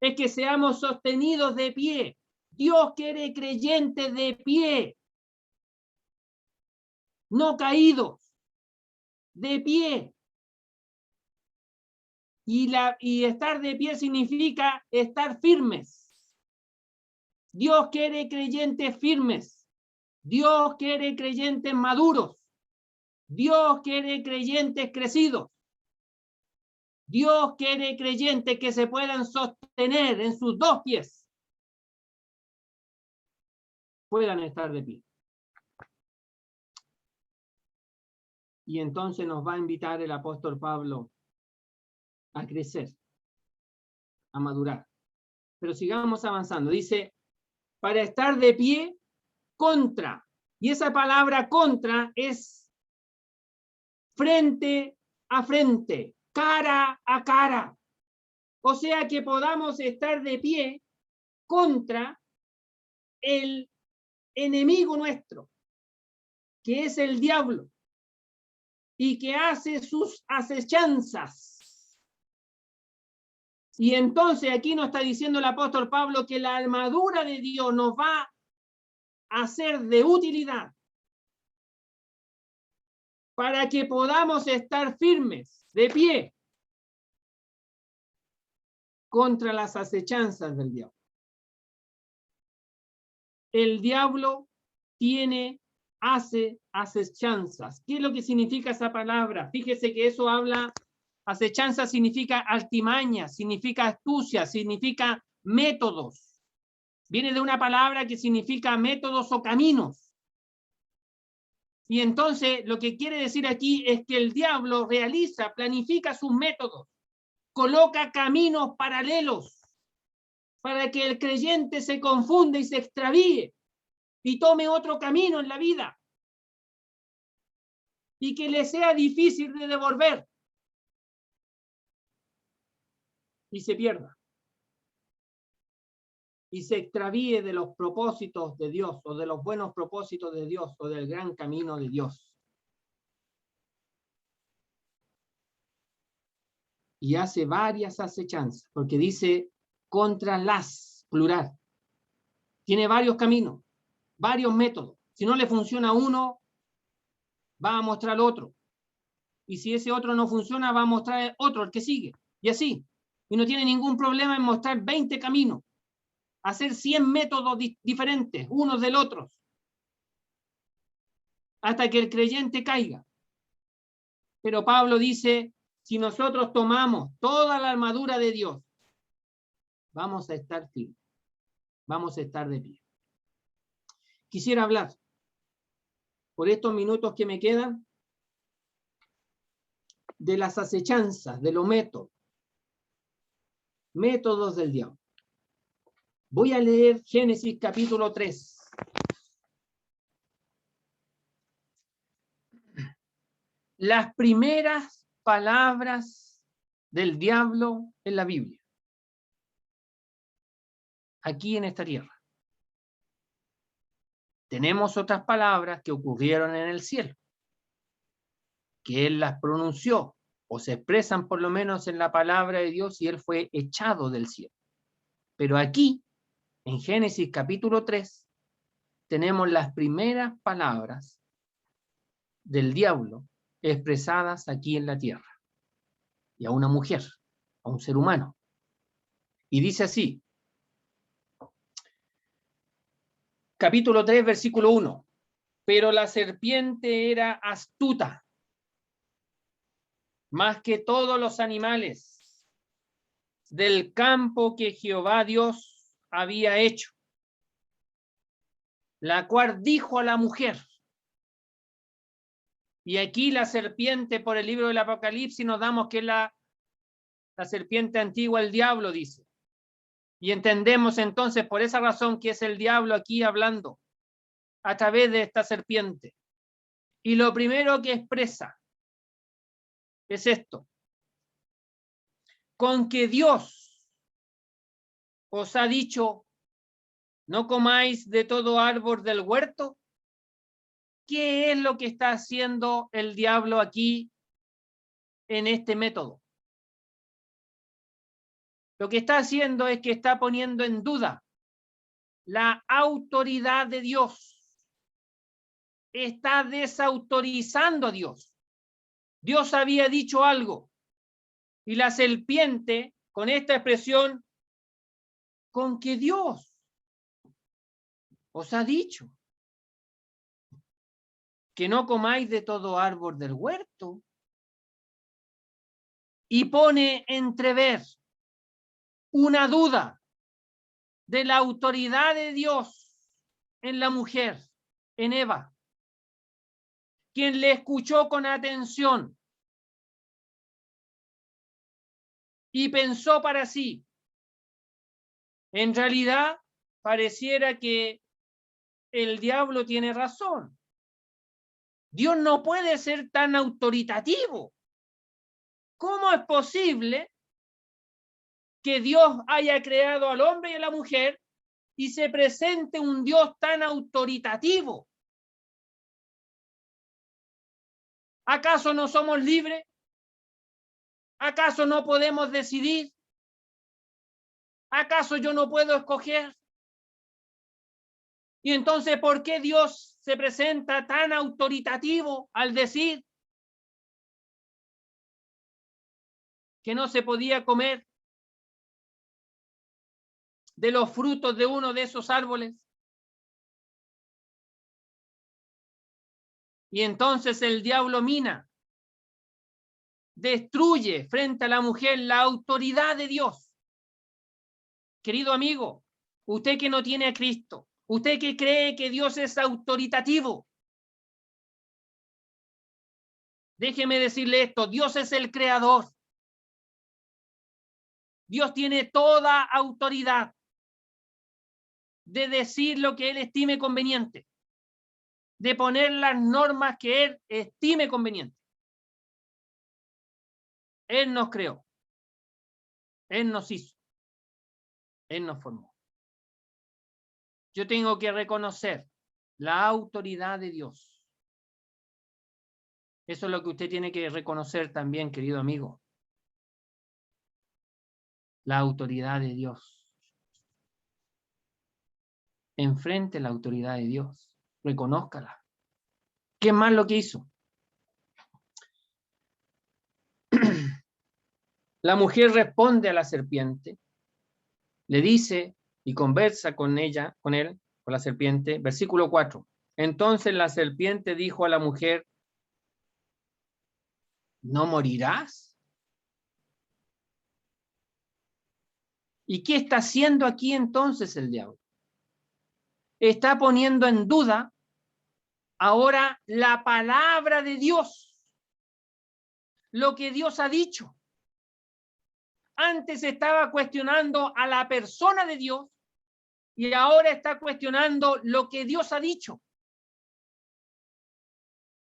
A: Es que seamos sostenidos de pie. Dios quiere creyentes de pie, no caídos, de pie. Y estar de pie significa estar firmes. Dios quiere creyentes firmes. Dios quiere creyentes maduros. Dios quiere creyentes crecidos. Dios quiere creyentes que se puedan sostener en sus dos pies, puedan estar de pie. Y entonces nos va a invitar el apóstol Pablo a crecer, a madurar. Pero sigamos avanzando. Dice, para estar de pie contra. Y esa palabra contra es frente a frente, cara a cara. O sea que podamos estar de pie contra el enemigo nuestro, que es el diablo, y que hace sus acechanzas. Y entonces aquí nos está diciendo el apóstol Pablo que la armadura de Dios nos va a ser de utilidad para que podamos estar firmes, de pie, contra las acechanzas del diablo. El diablo hace acechanzas. ¿Qué es lo que significa esa palabra? Fíjese que eso habla, acechanza significa altimaña, significa astucia, significa métodos. Viene de una palabra que significa métodos o caminos. Y entonces lo que quiere decir aquí es que el diablo realiza, planifica sus métodos, coloca caminos paralelos para que el creyente se confunda y se extravíe y tome otro camino en la vida y que le sea difícil de devolver y se pierda y se extravíe de los propósitos de Dios o de los buenos propósitos de Dios o del gran camino de Dios. Y hace varias acechanzas, porque dice contra las, plural. Tiene varios caminos, varios métodos. Si no le funciona uno, va a mostrar otro. Y si ese otro no funciona, va a mostrar otro, el que sigue. Y así. Y no tiene ningún problema en mostrar 20 caminos. Hacer 100 métodos diferentes, unos del otro. Hasta que el creyente caiga. Pero Pablo dice, si nosotros tomamos toda la armadura de Dios, vamos a estar firmes. Vamos a estar de pie. Quisiera hablar, por estos minutos que me quedan, de las acechanzas, de los métodos del diablo. Voy a leer Génesis capítulo 3. Las primeras palabras del diablo en la Biblia. Aquí en esta tierra. Tenemos otras palabras que ocurrieron en el cielo, que él las pronunció, o se expresan por lo menos en la palabra de Dios, y él fue echado del cielo. Pero aquí, en Génesis capítulo 3, tenemos las primeras palabras del diablo expresadas aquí en la tierra, y a una mujer, a un ser humano. Y dice así, capítulo 3, versículo 1. Pero la serpiente era astuta, más que todos los animales del campo que Jehová Dios había hecho, la cual dijo a la mujer. Y aquí la serpiente, por el libro del Apocalipsis, nos damos que la serpiente antigua, el diablo, dice. Y entendemos entonces por esa razón que es el diablo aquí hablando a través de esta serpiente. Y lo primero que expresa es esto: con que Dios os ha dicho, no comáis de todo árbol del huerto. ¿Qué es lo que está haciendo el diablo aquí en este método? Lo que está haciendo es que está poniendo en duda la autoridad de Dios. Está desautorizando a Dios. Dios había dicho algo y la serpiente, con esta expresión, con que Dios os ha dicho que no comáis de todo árbol del huerto. y pone entrever una duda de la autoridad de Dios en la mujer, en Eva, quien le escuchó con atención y pensó para sí. En realidad, pareciera que el diablo tiene razón. Dios no puede ser tan autoritativo. ¿Cómo es posible que Dios haya creado al hombre y a la mujer y se presente un Dios tan autoritativo? ¿Acaso no somos libres? ¿Acaso no podemos decidir? ¿Acaso yo no puedo escoger? Y entonces, ¿por qué Dios se presenta tan autoritativo al decir que no se podía comer de los frutos de uno de esos árboles? Y entonces el diablo mina, destruye frente a la mujer la autoridad de Dios. Querido amigo, usted que no tiene a Cristo, usted que cree que Dios es autoritativo, déjeme decirle esto: Dios es el creador. Dios tiene toda autoridad de decir lo que Él estime conveniente, de poner las normas que Él estime conveniente. Él nos creó, Él nos hizo, Él nos formó. Yo tengo que reconocer la autoridad de Dios. Eso es lo que usted tiene que reconocer también, querido amigo. La autoridad de Dios. Enfrente la autoridad de Dios. Reconózcala. ¿Qué más lo que hizo? La mujer responde a la serpiente, le dice y conversa con ella, con él, con la serpiente. Versículo 4. Entonces la serpiente dijo a la mujer: ¿no morirás? ¿Y qué está haciendo aquí entonces el diablo? Está poniendo en duda ahora la palabra de Dios, lo que Dios ha dicho. Antes estaba cuestionando a la persona de Dios y ahora está cuestionando lo que Dios ha dicho.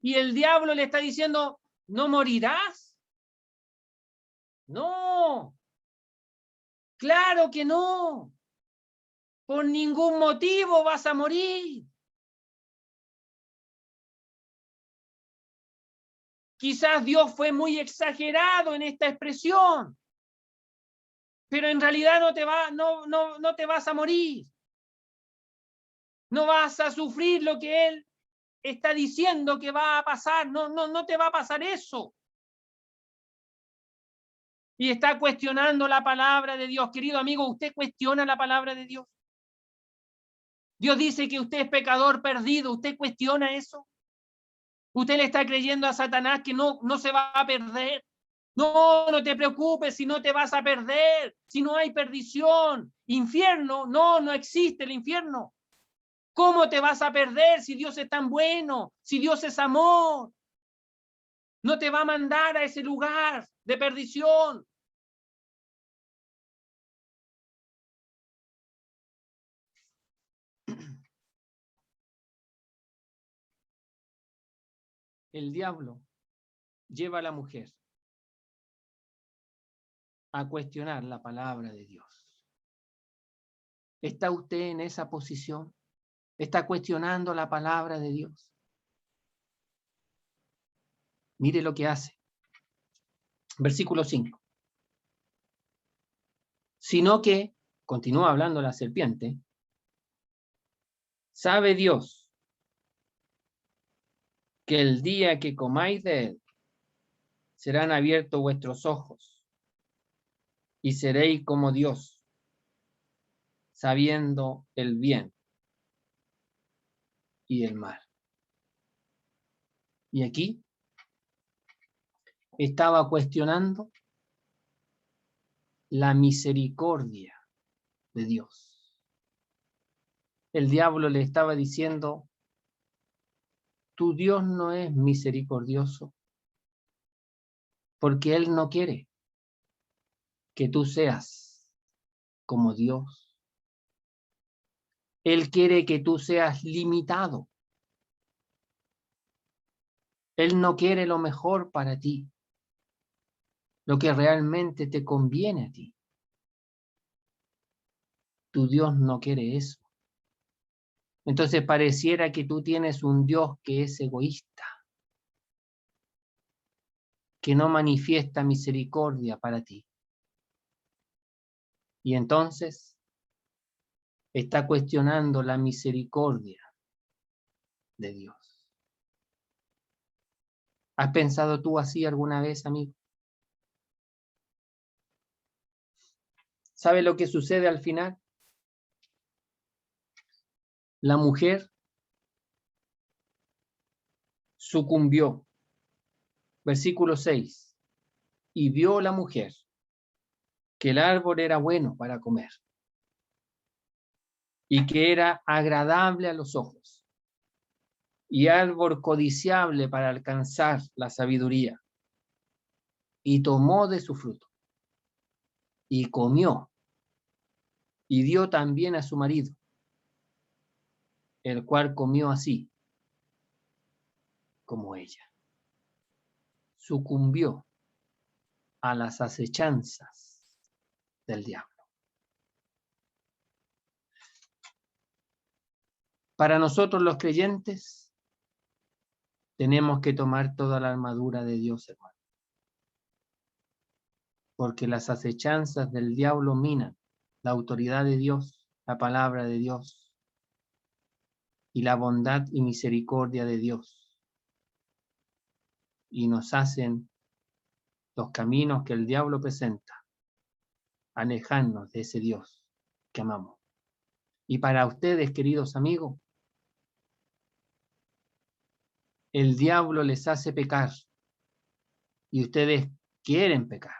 A: Y el diablo le está diciendo: ¿no morirás? No, claro que no. Por ningún motivo vas a morir. Quizás Dios fue muy exagerado en esta expresión, pero en realidad no te vas a morir. No vas a sufrir lo que Él está diciendo que va a pasar. No te va a pasar eso. Y está cuestionando la palabra de Dios. Querido amigo, ¿usted cuestiona la palabra de Dios? Dios dice que usted es pecador perdido. ¿Usted cuestiona eso? ¿Usted le está creyendo a Satanás que no se va a perder? No te preocupes si no te vas a perder, si no hay perdición. Infierno, no existe el infierno. ¿Cómo te vas a perder si Dios es tan bueno, si Dios es amor? No te va a mandar a ese lugar de perdición. El diablo lleva a la mujer a cuestionar la palabra de Dios. ¿Está usted en esa posición? ¿Está cuestionando la palabra de Dios? Mire lo que hace. Versículo 5. Sino que, continúa hablando la serpiente, sabe Dios que el día que comáis de él, serán abiertos vuestros ojos y seréis como Dios, sabiendo el bien y el mal. Y aquí estaba cuestionando la misericordia de Dios. El diablo le estaba diciendo, tu Dios no es misericordioso, porque Él no quiere que tú seas como Dios. Él quiere que tú seas limitado. Él no quiere lo mejor para ti, lo que realmente te conviene a ti. Tu Dios no quiere eso. Entonces pareciera que tú tienes un Dios que es egoísta, que no manifiesta misericordia para ti. Y entonces está cuestionando la misericordia de Dios. ¿Has pensado tú así alguna vez, amigo? ¿Sabe lo que sucede al final? La mujer sucumbió. Versículo 6. Y vio la mujer que el árbol era bueno para comer y que era agradable a los ojos y árbol codiciable para alcanzar la sabiduría. Y tomó de su fruto y comió y dio también a su marido, el cual comió así como ella. Sucumbió a las acechanzas del diablo. Para nosotros los creyentes, tenemos que tomar toda la armadura de Dios, hermano. Porque las acechanzas del diablo minan la autoridad de Dios, la palabra de Dios y la bondad y misericordia de Dios. Y nos hacen los caminos que el diablo presenta, alejarnos de ese Dios que amamos. Y para ustedes, queridos amigos, el diablo les hace pecar y ustedes quieren pecar,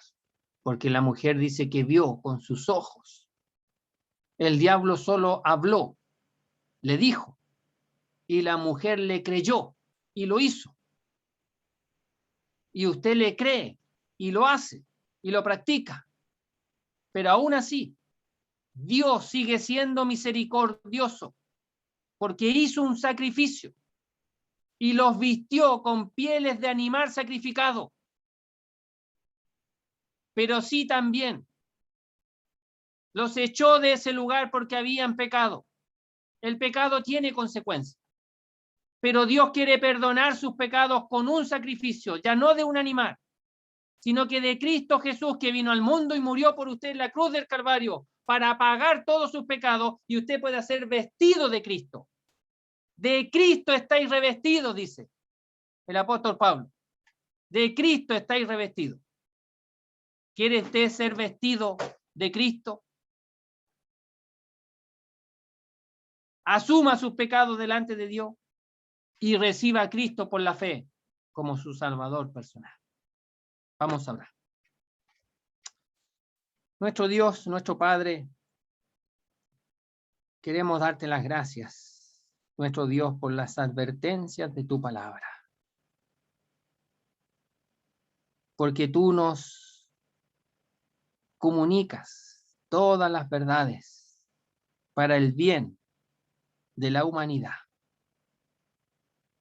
A: porque la mujer dice que vio con sus ojos. El diablo solo habló, le dijo, y la mujer le creyó y lo hizo. Y usted le cree y lo hace y lo practica. Pero aún así, Dios sigue siendo misericordioso porque hizo un sacrificio y los vistió con pieles de animal sacrificado. Pero sí también los echó de ese lugar porque habían pecado. El pecado tiene consecuencias. Pero Dios quiere perdonar sus pecados con un sacrificio, ya no de un animal, sino que de Cristo Jesús, que vino al mundo y murió por usted en la cruz del Calvario para pagar todos sus pecados, y usted pueda ser vestido de Cristo. De Cristo estáis revestidos, dice el apóstol Pablo. De Cristo estáis revestidos. ¿Quiere usted ser vestido de Cristo? Asuma sus pecados delante de Dios y reciba a Cristo por la fe como su Salvador personal. Vamos a hablar. Nuestro Dios, nuestro Padre, queremos darte las gracias, nuestro Dios, por las advertencias de tu palabra. Porque tú nos comunicas todas las verdades para el bien de la humanidad.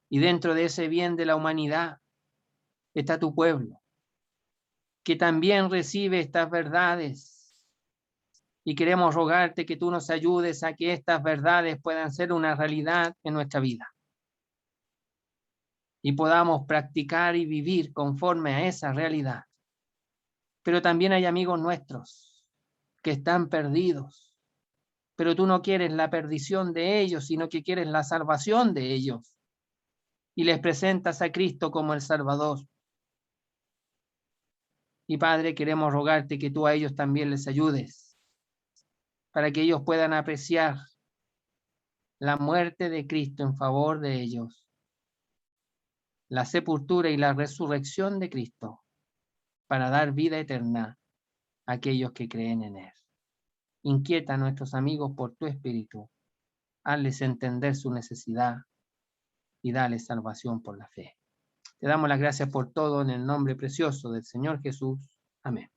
A: Y dentro de ese bien de la humanidad está tu pueblo, que también recibe estas verdades. Y queremos rogarte que tú nos ayudes a que estas verdades puedan ser una realidad en nuestra vida. Y podamos practicar y vivir conforme a esa realidad. Pero también hay amigos nuestros que están perdidos, pero tú no quieres la perdición de ellos, sino que quieres la salvación de ellos. Y les presentas a Cristo como el Salvador. Y Padre, queremos rogarte que tú a ellos también les ayudes, para que ellos puedan apreciar la muerte de Cristo en favor de ellos, la sepultura y la resurrección de Cristo, para dar vida eterna a aquellos que creen en Él. Inquieta a nuestros amigos por tu Espíritu. Hazles entender su necesidad y dale salvación por la fe. Te damos las gracias por todo en el nombre precioso del Señor Jesús. Amén.